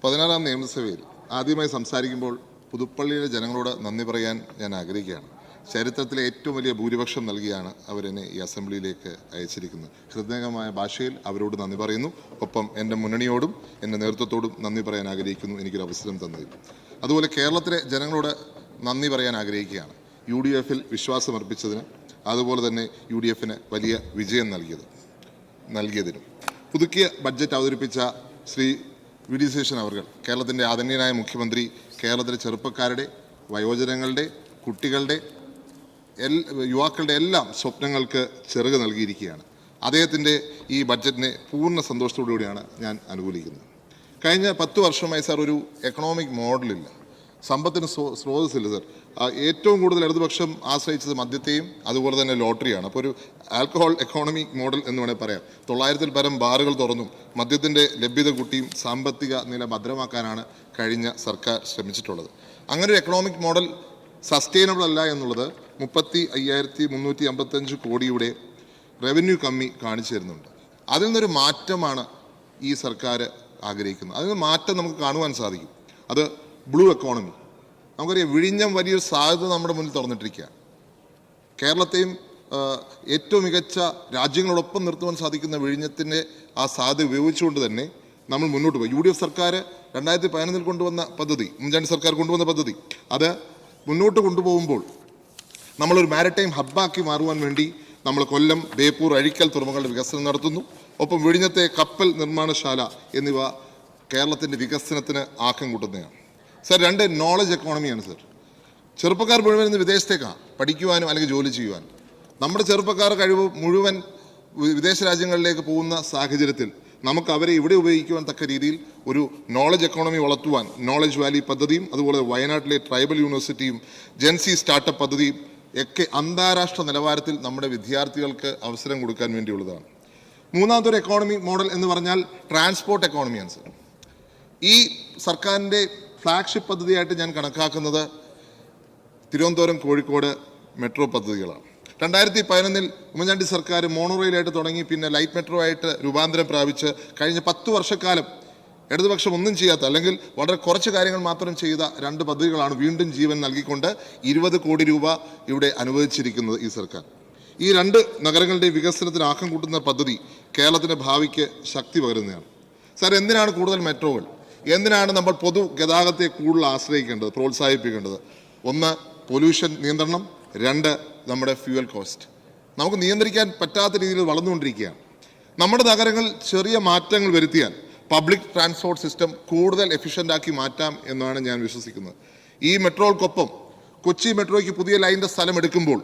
16-ാം നിയമസഭയിൽ ആദ്യമായി സംസാരിക്കുമ്പോൾ പുതുപ്പള്ളിയിലെ ജനങ്ങളോട് നന്ദി പറയാൻ ഞാൻ ആഗ്രഹിക്കുകയാണ്. ചരിത്രത്തിലെ ഏറ്റവും വലിയ ഭൂരിപക്ഷം നൽകിയാണ് അവരെന്നെ ഈ അസംബ്ലിയിലേക്ക് അയച്ചിരിക്കുന്നത്. ഹൃദയമായ ഭാഷയിൽ അവരോട് നന്ദി പറയുന്നു. ഒപ്പം എൻ്റെ മുന്നണിയോടും എൻ്റെ നേതൃത്വത്തോടും നന്ദി പറയാൻ ആഗ്രഹിക്കുന്നു, എനിക്കൊരു അവസരം തന്നതിൽ. അതുപോലെ കേരളത്തിലെ ജനങ്ങളോട് നന്ദി പറയാൻ ആഗ്രഹിക്കുകയാണ്. UDF-ൽ വിശ്വാസമർപ്പിച്ചതിന്, അതുപോലെ തന്നെ UDF-ന് വലിയ വിജയം നൽകിയതിനും. പുതുക്കിയ ബഡ്ജറ്റ് അവതരിപ്പിച്ച ശ്രീ VD സതീശൻ അവർ, കേരളത്തിൻ്റെ ആദരണീയനായ മുഖ്യമന്ത്രി, കേരളത്തിലെ ചെറുപ്പക്കാരുടെ, വയോജനങ്ങളുടെ, കുട്ടികളുടെ, യുവാക്കളുടെ എല്ലാം സ്വപ്നങ്ങൾക്ക് ചിറക് നൽകിയിരിക്കുകയാണ്. അദ്ദേഹത്തിൻ്റെ ഈ ബഡ്ജറ്റിനെ പൂർണ്ണ സന്തോഷത്തോടുകൂടിയാണ് ഞാൻ അനുകൂലിക്കുന്നത്. കഴിഞ്ഞ 10 വർഷമായി സാർ ഒരു എക്കണോമിക് മോഡലില്ല, സമ്പത്തിന് സ്രോതസ്സില്ല സാർ. ഏറ്റവും കൂടുതൽ ഇടതുപക്ഷം ആശ്രയിച്ചത് മദ്യത്തെയും അതുപോലെ തന്നെ ലോട്ടറിയാണ്. അപ്പോൾ ഒരു ആൽക്കഹോൾ എക്കോണമിക് മോഡൽ എന്ന് വേണമെങ്കിൽ പറയാം. 900-ൽ പരം ബാറുകൾ തുറന്നും മദ്യത്തിൻ്റെ ലഭ്യത കൂട്ടിയും സാമ്പത്തിക നില ഭദ്രമാക്കാനാണ് കഴിഞ്ഞ സർക്കാർ ശ്രമിച്ചിട്ടുള്ളത്. അങ്ങനെ ഒരു എക്കണോമിക് മോഡൽ സസ്റ്റൈനബിൾ അല്ല എന്നുള്ളത് 35,355 കോടിയുടെ റവന്യൂ കമ്മി കാണിച്ചു തരുന്നുണ്ട്. അതിൽ നിന്നൊരു മാറ്റമാണ് ഈ സർക്കാർ ആഗ്രഹിക്കുന്നത്. അതിൽ നിന്ന് മാറ്റം നമുക്ക് കാണുവാൻ സാധിക്കും. അത് ബ്ലൂ എക്കോണമി. നമുക്കറിയാം, വിഴിഞ്ഞം വലിയൊരു സാധ്യത നമ്മുടെ മുന്നിൽ തുറന്നിട്ടിരിക്കുകയാണ്. കേരളത്തെയും ഏറ്റവും മികച്ച രാജ്യങ്ങളോടൊപ്പം നിർത്തുവാൻ സാധിക്കുന്ന വിഴിഞ്ഞത്തിൻ്റെ ആ സാധ്യത ഉപയോഗിച്ചുകൊണ്ട് തന്നെ നമ്മൾ മുന്നോട്ട് പോയി. UDF സർക്കാർ 2015-ൽ കൊണ്ടുവന്ന പദ്ധതി, ഉമ്മൻചാണ്ടി സർക്കാർ കൊണ്ടുവന്ന പദ്ധതി, അത് മുന്നോട്ട് കൊണ്ടുപോകുമ്പോൾ നമ്മളൊരു മാരിടൈം ഹബ്ബാക്കി മാറുവാൻ വേണ്ടി നമ്മൾ കൊല്ലം, ബേപ്പൂർ, അഴീക്കൽ തുറമുഖങ്ങളുടെ വികസനം നടത്തുന്നു. ഒപ്പം വിഴിഞ്ഞത്തെ കപ്പൽ നിർമ്മാണശാല എന്നിവ കേരളത്തിൻ്റെ വികസനത്തിന് ആക്കം കൂട്ടുന്നതാണ്. സാർ, 2 നോളജ് എക്കോണമിയാണ് സാർ. ചെറുപ്പക്കാർ മുഴുവൻ ഇന്ന് വിദേശത്തേക്കാണ് പഠിക്കുവാനും അല്ലെങ്കിൽ ജോലി ചെയ്യുവാനും. നമ്മുടെ ചെറുപ്പക്കാർ കഴിവ് മുഴുവൻ വിദേശ രാജ്യങ്ങളിലേക്ക് പോകുന്ന സാഹചര്യത്തിൽ നമുക്ക് അവരെ ഇവിടെ ഉപയോഗിക്കുവാൻ തക്ക രീതിയിൽ ഒരു നോളജ് എക്കോണമി വളർത്തുവാൻ നോളജ് വാലി പദ്ധതിയും അതുപോലെ വയനാട്ടിലെ ട്രൈബൽ യൂണിവേഴ്സിറ്റിയും ജെൻസി സ്റ്റാർട്ടപ്പ് പദ്ധതിയും ഒക്കെ അന്താരാഷ്ട്ര നിലവാരത്തിൽ നമ്മുടെ വിദ്യാർത്ഥികൾക്ക് അവസരം കൊടുക്കാൻ വേണ്ടിയുള്ളതാണ്. മൂന്നാമതൊരു എക്കോണമിക് മോഡൽ എന്ന് പറഞ്ഞാൽ ട്രാൻസ്പോർട്ട് എക്കോണമിയാണ് സാർ. ഈ സർക്കാരിൻ്റെ ഫ്ലാഗ്ഷിപ്പ് പദ്ധതിയായിട്ട് ഞാൻ കണക്കാക്കുന്നത് തിരുവനന്തപുരം, കോഴിക്കോട് മെട്രോ പദ്ധതികളാണ്. 2011-ൽ ഉമ്മൻചാണ്ടി സർക്കാർ മോണോറെയിലായിട്ട് തുടങ്ങി, പിന്നെ ലൈറ്റ് മെട്രോ ആയിട്ട് രൂപാന്തരം പ്രാപിച്ച് കഴിഞ്ഞ 10 വർഷക്കാലം ഇടതുപക്ഷം ഒന്നും ചെയ്യാത്ത, അല്ലെങ്കിൽ വളരെ കുറച്ച് കാര്യങ്ങൾ മാത്രം ചെയ്ത 2 പദ്ധതികളാണ് വീണ്ടും ജീവൻ നൽകിക്കൊണ്ട് 20 കോടി രൂപ ഇവിടെ അനുവദിച്ചിരിക്കുന്നത് ഈ സർക്കാർ. ഈ 2 നഗരങ്ങളുടെ വികസനത്തിന് ആക്കം കൂട്ടുന്ന പദ്ധതി കേരളത്തിൻ്റെ ഭാവിക്ക് ശക്തി പകരുന്നതാണ്. സാർ, എന്തിനാണ് കൂടുതൽ മെട്രോകൾ? എന്തിനാണ് നമ്മൾ പൊതുഗതാഗതത്തെ കൂടുതൽ ആശ്രയിക്കേണ്ടത്, പ്രോത്സാഹിപ്പിക്കേണ്ടത്? 1, പൊല്യൂഷൻ നിയന്ത്രണം. 2, നമ്മുടെ ഫ്യൂവൽ കോസ്റ്റ്. നമുക്ക് നിയന്ത്രിക്കാൻ പറ്റാത്ത രീതിയിൽ വളർന്നുകൊണ്ടിരിക്കുകയാണ്. നമ്മുടെ നഗരങ്ങൾ ചെറിയ മാറ്റങ്ങൾ വരുത്തിയാൽ പബ്ലിക് ട്രാൻസ്പോർട്ട് സിസ്റ്റം കൂടുതൽ എഫിഷ്യൻ്റാക്കി മാറ്റാം എന്നാണ് ഞാൻ വിശ്വസിക്കുന്നത്. ഈ മെട്രോകൾക്കൊപ്പം കൊച്ചി മെട്രോയ്ക്ക് പുതിയ ലൈനിൻ്റെ സ്ഥലം എടുക്കുമ്പോൾ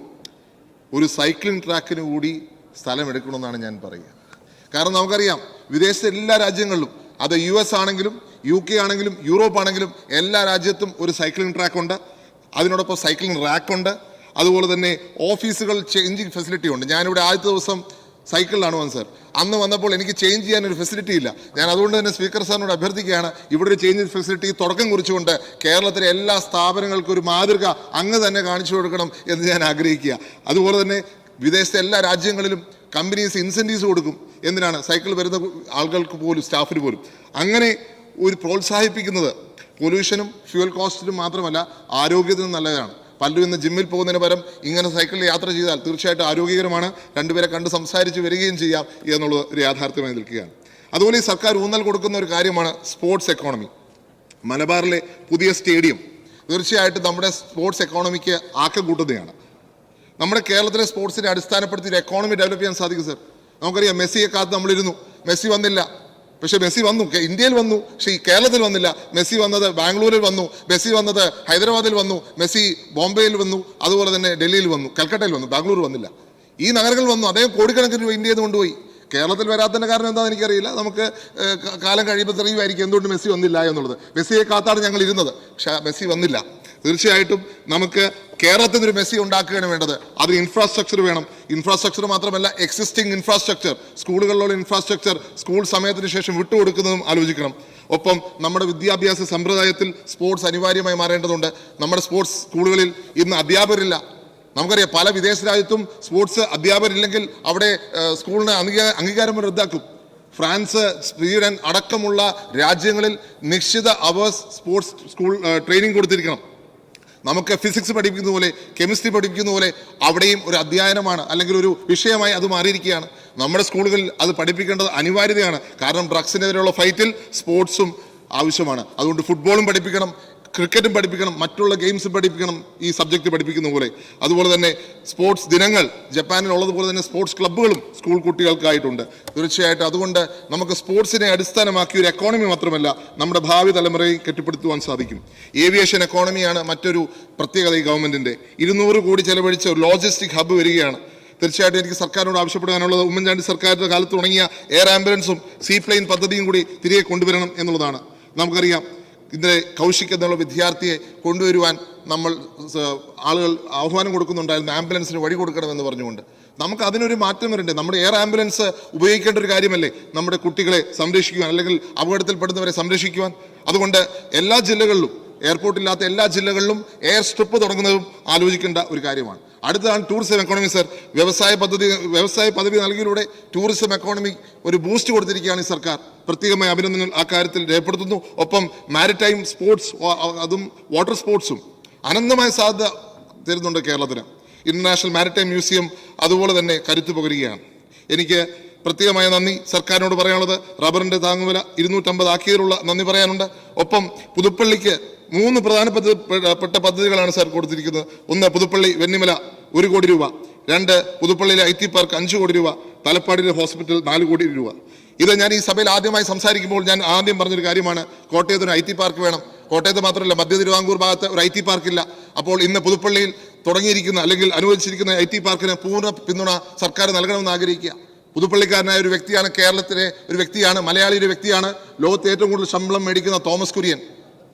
ഒരു സൈക്ലിംഗ് ട്രാക്കിന് കൂടി സ്ഥലം എടുക്കണമെന്നാണ് ഞാൻ പറയുക. കാരണം നമുക്കറിയാം, വിദേശത്തെ എല്ലാ രാജ്യങ്ങളിലും, അത് US ആണെങ്കിലും UK ആണെങ്കിലും യൂറോപ്പ് ആണെങ്കിലും, എല്ലാ രാജ്യത്തും ഒരു സൈക്ലിംഗ് ട്രാക്ക് ഉണ്ട്. അതിനോടൊപ്പം സൈക്ലിംഗ് റാക്ക് ഉണ്ട്. അതുപോലെ തന്നെ ഓഫീസുകൾ ചേഞ്ചിങ് ഫെസിലിറ്റി ഉണ്ട്. ഞാനിവിടെ ആദ്യത്തെ ദിവസം സൈക്കിളിലാണ് വന്നത് സാർ. അന്ന് വന്നപ്പോൾ എനിക്ക് ചേഞ്ച് ചെയ്യാനൊരു ഫെസിലിറ്റി ഇല്ല. ഞാൻ അതുകൊണ്ട് തന്നെ സ്പീക്കർ സാറിനോട് അഭ്യർത്ഥിക്കുകയാണ്, ഇവിടെ ഒരു ചേഞ്ചിങ് ഫെസിലിറ്റി തുടക്കം കുറിച്ചുകൊണ്ട് കേരളത്തിലെ എല്ലാ സ്ഥാപനങ്ങൾക്കും ഒരു മാതൃക അങ്ങ് തന്നെ കാണിച്ചു കൊടുക്കണം എന്ന് ഞാൻ ആഗ്രഹിക്കുക. അതുപോലെ തന്നെ വിദേശത്തെ എല്ലാ രാജ്യങ്ങളിലും കമ്പനീസ് ഇൻസെൻറ്റീവ്സ് കൊടുക്കും. എന്തിനാണ്? സൈക്കിൾ വരുന്ന ആളുകൾക്ക് പോലും, സ്റ്റാഫിന് പോലും. അങ്ങനെ ഒരു പ്രോത്സാഹിപ്പിക്കുന്നത് പൊല്യൂഷനും ഫ്യൂവൽ കോസ്റ്റിനും മാത്രമല്ല, ആരോഗ്യത്തിനും നല്ലതാണ്. പലരും ഇന്ന് ജിമ്മിൽ പോകുന്നതിന് പകരം ഇങ്ങനെ സൈക്കിളിൽ യാത്ര ചെയ്താൽ തീർച്ചയായിട്ടും ആരോഗ്യകരമാണ്. 2 പേരെ കണ്ട് സംസാരിച്ച് വരികയും ചെയ്യാം എന്നുള്ളത് ഒരു യാഥാർത്ഥ്യമായി നിൽക്കുകയാണ്. അതുപോലെ ഈ സർക്കാർ ഊന്നൽ കൊടുക്കുന്ന ഒരു കാര്യമാണ് സ്പോർട്സ് എക്കോണമി. മലബാറിലെ പുതിയ സ്റ്റേഡിയം തീർച്ചയായിട്ടും നമ്മുടെ സ്പോർട്സ് എക്കോണമിക്ക് ആക്കം കൂട്ടുന്നതാണ്. നമ്മുടെ കേരളത്തിലെ സ്പോർട്സിനെ അടിസ്ഥാനപ്പെടുത്തി ഒരു എക്കോണമി ഡെവലപ്പ് ചെയ്യാൻ സാധിക്കും സാർ. നമുക്കറിയാം, മെസ്സിയെ കാത്ത് നമ്മളിരുന്നു, മെസ്സി വന്നില്ല. പക്ഷേ മെസ്സി വന്നു, ഇന്ത്യയിൽ വന്നു, പക്ഷേ ഈ കേരളത്തിൽ വന്നില്ല. മെസ്സി വന്നത് ബാംഗ്ലൂരിൽ വന്നു, മെസ്സി വന്നത് ഹൈദരാബാദിൽ വന്നു, മെസ്സി ബോംബെയിൽ വന്നു, അതുപോലെ തന്നെ ഡൽഹിയിൽ വന്നു, കൽക്കട്ടയിൽ വന്നു, ബാംഗ്ലൂർ വന്നില്ല. ഈ നഗരങ്ങളിൽ വന്നു. അദ്ദേഹം കോടിക്കണക്കിന് രൂപ ഇന്ത്യയിൽ നിന്ന് കൊണ്ടുപോയി. കേരളത്തിൽ വരാത്തതിൻ്റെ കാരണം എന്താണെന്ന് എനിക്കറിയില്ല. നമുക്ക് കാലം കഴിയുമ്പോൾ തെളിയുമായിരിക്കും എന്തുകൊണ്ട് മെസ്സി വന്നില്ല എന്നുള്ളത്. മെസ്സിയെ കാത്താണ് ഞങ്ങൾ ഇരുന്നത്, പക്ഷേ മെസ്സി വന്നില്ല. തീർച്ചയായിട്ടും നമുക്ക് കേരളത്തിനൊരു മെസ്സി ഉണ്ടാക്കുകയാണ് വേണ്ടത്. അതിന് ഇൻഫ്രാസ്ട്രക്ചർ വേണം. ഇൻഫ്രാസ്ട്രക്ചർ മാത്രമല്ല, എക്സിസ്റ്റിംഗ് ഇൻഫ്രാസ്ട്രക്ചർ, സ്കൂളുകളിലുള്ള ഇൻഫ്രാസ്ട്രക്ചർ സ്കൂൾ സമയത്തിന് ശേഷം വിട്ടുകൊടുക്കുന്നതും ആലോചിക്കണം. ഒപ്പം നമ്മുടെ വിദ്യാഭ്യാസ സമ്പ്രദായത്തിൽ സ്പോർട്സ് അനിവാര്യമായി മാറേണ്ടതുണ്ട്. നമ്മുടെ സ്പോർട്സ് സ്കൂളുകളിൽ ഇന്ന് അധ്യാപകരില്ല. നമുക്കറിയാം, പല വിദേശ രാജ്യത്തും സ്പോർട്സ് അധ്യാപകരില്ലെങ്കിൽ അവിടെ സ്കൂളിന് അംഗീകാരം റദ്ദാക്കും. ഫ്രാൻസ്, സ്വീഡൻ അടക്കമുള്ള രാജ്യങ്ങളിൽ നിശ്ചിത അവേഴ്സ് സ്പോർട്സ് സ്കൂൾ ട്രെയിനിങ് കൊടുത്തിരിക്കണം. നമുക്ക് ഫിസിക്സ് പഠിപ്പിക്കുന്ന പോലെ, കെമിസ്ട്രി പഠിപ്പിക്കുന്ന പോലെ അവിടെയും ഒരു അധ്യയനമാണ്, അല്ലെങ്കിൽ ഒരു വിഷയമായി അത് മാറിയിരിക്കുകയാണ്. നമ്മുടെ സ്കൂളുകളിൽ അത് പഠിപ്പിക്കേണ്ടത് അനിവാര്യതയാണ്. കാരണം ഡ്രഗ്സിനെതിരെയുള്ള ഫൈറ്റിൽ സ്പോർട്സും ആവശ്യമാണ്. അതുകൊണ്ട് ഫുട്ബോളും പഠിപ്പിക്കണം, ക്രിക്കറ്റും പഠിപ്പിക്കണം, മറ്റുള്ള ഗെയിംസും പഠിപ്പിക്കണം, ഈ സബ്ജക്റ്റ് പഠിപ്പിക്കുന്ന പോലെ. അതുപോലെ തന്നെ സ്പോർട്സ് ദിനങ്ങൾ ജപ്പാനിലുള്ളതുപോലെ തന്നെ സ്പോർട്സ് ക്ലബ്ബുകളും സ്കൂൾ കുട്ടികൾക്കായിട്ടുണ്ട്. തീർച്ചയായിട്ടും അതുകൊണ്ട് നമുക്ക് സ്പോർട്സിനെ അടിസ്ഥാനമാക്കി ഒരു എക്കോണമി മാത്രമല്ല, നമ്മുടെ ഭാവി തലമുറയെ കെട്ടിപ്പടുത്തുവാൻ സാധിക്കും. ഏവിയേഷൻ എക്കോണമിയാണ് മറ്റൊരു പ്രത്യേകത ഈ ഗവൺമെന്റിന്റെ. 200 കോടി ചെലവഴിച്ച ഒരു ലോജിസ്റ്റിക് ഹബ്ബ് വരികയാണ്. തീർച്ചയായിട്ടും എനിക്ക് സർക്കാരിനോട് ആവശ്യപ്പെടാനുള്ളത് ഉമ്മൻചാണ്ടി സർക്കാരിന്റെ കാലത്ത് തുടങ്ങിയ എയർ ആംബുലൻസും സീപ്ലെയിൻ പദ്ധതിയും കൂടി തിരികെ കൊണ്ടുവരണം എന്നുള്ളതാണ്. നമുക്കറിയാം, ഇതിനെ കൗശിക് എന്നുള്ള വിദ്യാർത്ഥിയെ കൊണ്ടുവരുവാൻ നമ്മൾ ആളുകൾ ആഹ്വാനം കൊടുക്കുന്നുണ്ടായിരുന്നു, ആംബുലൻസിന് വഴി കൊടുക്കണമെന്ന് പറഞ്ഞുകൊണ്ട്. നമുക്ക് അതിനൊരു മാറ്റം വരണ്ടേ? നമ്മുടെ എയർ ആംബുലൻസ് ഉപയോഗിക്കേണ്ട ഒരു കാര്യമല്ലേ നമ്മുടെ കുട്ടികളെ സംരക്ഷിക്കുവാൻ, അല്ലെങ്കിൽ അപകടത്തിൽപ്പെടുന്നവരെ സംരക്ഷിക്കുവാൻ. അതുകൊണ്ട് എല്ലാ ജില്ലകളിലും, എയർപോർട്ടില്ലാത്ത എല്ലാ ജില്ലകളിലും എയർ സ്ട്രിപ്പ് തുടങ്ങുന്നതും ആലോചിക്കേണ്ട ഒരു കാര്യമാണ്. അടുത്തതാണ് ടൂറിസം എക്കോണമി. സർ, വ്യവസായ പദ്ധതി നൽകിയതിലൂടെ ടൂറിസം എക്കോണമി ഒരു ബൂസ്റ്റ് കൊടുത്തിരിക്കുകയാണ് ഈ സർക്കാർ. പ്രത്യേകമായ അഭിനന്ദനങ്ങൾ ആ കാര്യത്തിൽ രേഖപ്പെടുത്തുന്നു. ഒപ്പം മാരിടൈം സ്പോർട്സ്, അതും വാട്ടർ സ്പോർട്സും അനന്തമായ സാധ്യത തരുന്നുണ്ട് കേരളത്തിന്. ഇന്റർനാഷണൽ മാരിടൈം മ്യൂസിയം അതുപോലെ തന്നെ കരുത്തു പകരുകയാണ്. എനിക്ക് പ്രത്യേകമായ നന്ദി സർക്കാരിനോട് പറയാനുള്ളത്, റബ്ബറിന്റെ താങ്ങുവില 250 ആക്കിയതിലുള്ള നന്ദി പറയാനുണ്ട്. ഒപ്പം പുതുപ്പള്ളിക്ക് 3 പ്രധാനപ്പെട്ട പദ്ധതികളാണ് സാർ കൊടുത്തിരിക്കുന്നത്. 1, പുതുപ്പള്ളി വെന്നിമല 1 കോടി രൂപ. 2, പുതുപ്പള്ളിയിലെ IT പാർക്ക് 5 കോടി രൂപ. തലപ്പാടിയിലെ ഹോസ്പിറ്റൽ 4 കോടി രൂപ. ഇത് ഞാൻ ഈ സഭയിൽ ആദ്യമായി സംസാരിക്കുമ്പോൾ ഞാൻ ആദ്യം പറഞ്ഞൊരു കാര്യമാണ്, കോട്ടയത്ത് ഒരു IT പാർക്ക് വേണം. കോട്ടയത്ത് മാത്രമല്ല, മധ്യ തിരുവിതാംകൂർ ഭാഗത്ത് ഒരു IT പാർക്കില്ല. അപ്പോൾ ഇന്ന് പുതുപ്പള്ളിയിൽ തുടങ്ങിയിരിക്കുന്ന അല്ലെങ്കിൽ അനുവദിച്ചിരിക്കുന്ന IT പാർക്കിന് പൂർണ്ണ പിന്തുണ സർക്കാർ നൽകണമെന്ന് ആഗ്രഹിക്കുക. പുതുപ്പള്ളിക്കാരനായ ഒരു വ്യക്തിയാണ്, കേരളത്തിലെ ഒരു വ്യക്തിയാണ്, മലയാളിയുടെ വ്യക്തിയാണ്, ലോകത്ത് ഏറ്റവും കൂടുതൽ ശമ്പളം മേടിക്കുന്ന തോമസ് കുര്യൻ.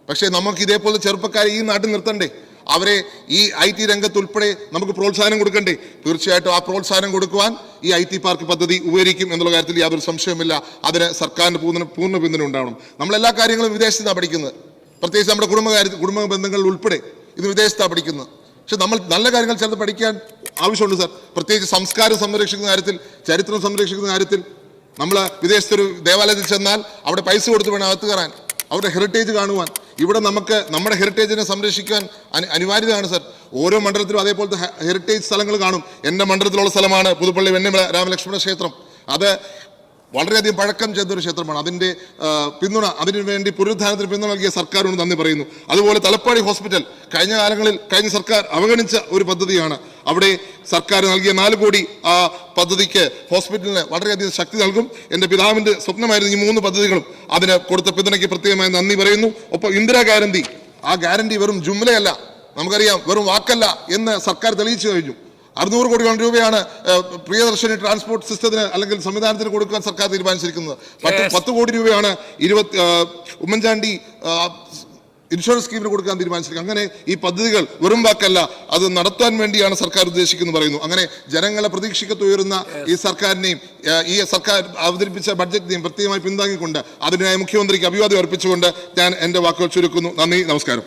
പക്ഷേ നമുക്ക് ഇതേപോലെ ചെറുപ്പക്കാരെ ഈ നാട്ടിൽ നിർത്തണ്ടേ? അവരെ ഈ IT രംഗത്ത് ഉൾപ്പെടെ നമുക്ക് പ്രോത്സാഹനം കൊടുക്കണ്ടേ? തീർച്ചയായിട്ടും ആ പ്രോത്സാഹനം കൊടുക്കുവാൻ ഈ IT പാർക്ക് പദ്ധതി ഉപകരിക്കും എന്നുള്ള കാര്യത്തിൽ യാതൊരു സംശയവുമില്ല. അതിന് സർക്കാരിന് പൂർണ്ണ പിന്തുണ ഉണ്ടാവണം. നമ്മളെല്ലാ കാര്യങ്ങളും വിദേശത്താണ് പഠിക്കുന്നത്. പ്രത്യേകിച്ച് നമ്മുടെ കുടുംബ ബന്ധങ്ങളിൽ ഉൾപ്പെടെ ഇത് വിദേശത്താണ് പഠിക്കുന്നത്. പക്ഷെ നമ്മൾ നല്ല കാര്യങ്ങൾ ചേർത്ത് പഠിക്കാൻ ആവശ്യമുണ്ട് സാർ. പ്രത്യേകിച്ച് സംസ്കാരം സംരക്ഷിക്കുന്ന കാര്യത്തിൽ, ചരിത്രം സംരക്ഷിക്കുന്ന കാര്യത്തിൽ. നമ്മൾ വിദേശത്തൊരു ദേവാലയത്തിൽ ചെന്നാൽ അവിടെ പൈസ കൊടുത്ത് വേണം അകത്ത് കയറാൻ, അവരുടെ ഹെറിറ്റേജ് കാണുവാൻ. ഇവിടെ നമുക്ക് നമ്മുടെ ഹെറിറ്റേജിനെ സംരക്ഷിക്കാൻ അനിവാര്യതയാണ് സാർ. ഓരോ മണ്ഡലത്തിലും അതേപോലത്തെ ഹെറിറ്റേജ് സ്ഥലങ്ങൾ കാണും. എൻ്റെ മണ്ഡലത്തിലുള്ള സ്ഥലമാണ് പുതുപ്പള്ളി വെന്നിമല രാമലക്ഷ്മണ ക്ഷേത്രം. അത് വളരെയധികം പഴക്കം ചെന്നൊരു ക്ഷേത്രമാണ്. അതിൻ്റെ പിന്തുണ, അതിനുവേണ്ടി പുനരുദ്ധാരണത്തിന് പിന്തുണ നൽകിയ സർക്കാരിനോട് നന്ദി പറയുന്നു. അതുപോലെ തലപ്പാടി ഹോസ്പിറ്റൽ കഴിഞ്ഞ സർക്കാർ അവഗണിച്ച ഒരു പദ്ധതിയാണ്. അവിടെ സർക്കാർ നൽകിയ 4 കോടി ആ പദ്ധതിക്ക്, ഹോസ്പിറ്റലിന് വളരെയധികം ശക്തി നൽകും. എൻ്റെ പിതാവിൻ്റെ സ്വപ്നമായിരുന്നു ഈ 3 പദ്ധതികളും. അതിന് കൊടുത്ത പിന്തുണയ്ക്ക് പ്രത്യേകമായി നന്ദി പറയുന്നു. ഒപ്പം ഇന്ദിരാ ഗ്യാരണ്ടി, ആ ഗ്യാരണ്ടി വെറും ജുംലയല്ല, നമുക്കറിയാം, വെറും വാക്കല്ല എന്ന് സർക്കാർ തെളിയിച്ചു കഴിഞ്ഞു. 600 കോടി രൂപയാണ് പ്രിയദർശിനി ട്രാൻസ്പോർട്ട് സിസ്റ്റത്തിന് അല്ലെങ്കിൽ സംവിധാനത്തിന് കൊടുക്കാൻ സർക്കാർ തീരുമാനിച്ചിരിക്കുന്നത്. 10 കോടി രൂപയാണ് ഉമ്മൻചാണ്ടി ഇൻഷുറൻസ് സ്കീമിന് കൊടുക്കാൻ തീരുമാനിച്ചിരിക്കുന്നത്. അങ്ങനെ ഈ പദ്ധതികൾ വെറും വാക്കല്ല, അത് നടത്താൻ വേണ്ടിയാണ് സർക്കാർ ഉദ്ദേശിക്കുന്നത് പറയുന്നു. അങ്ങനെ ജനങ്ങളെ പ്രതീക്ഷയ്ക്കത്തുയരുന്ന ഈ സർക്കാരിനെയും ഈ സർക്കാർ അവതരിപ്പിച്ച ബഡ്ജറ്റിനെയും പ്രത്യേകമായി പിന്താങ്ങിക്കൊണ്ട് അതിനായി മുഖ്യമന്ത്രിക്ക് അഭിവാദ്യം അർപ്പിച്ചുകൊണ്ട് ഞാൻ എൻ്റെ വാക്കുകൾ ചുരുക്കുന്നു. നന്ദി, നമസ്കാരം.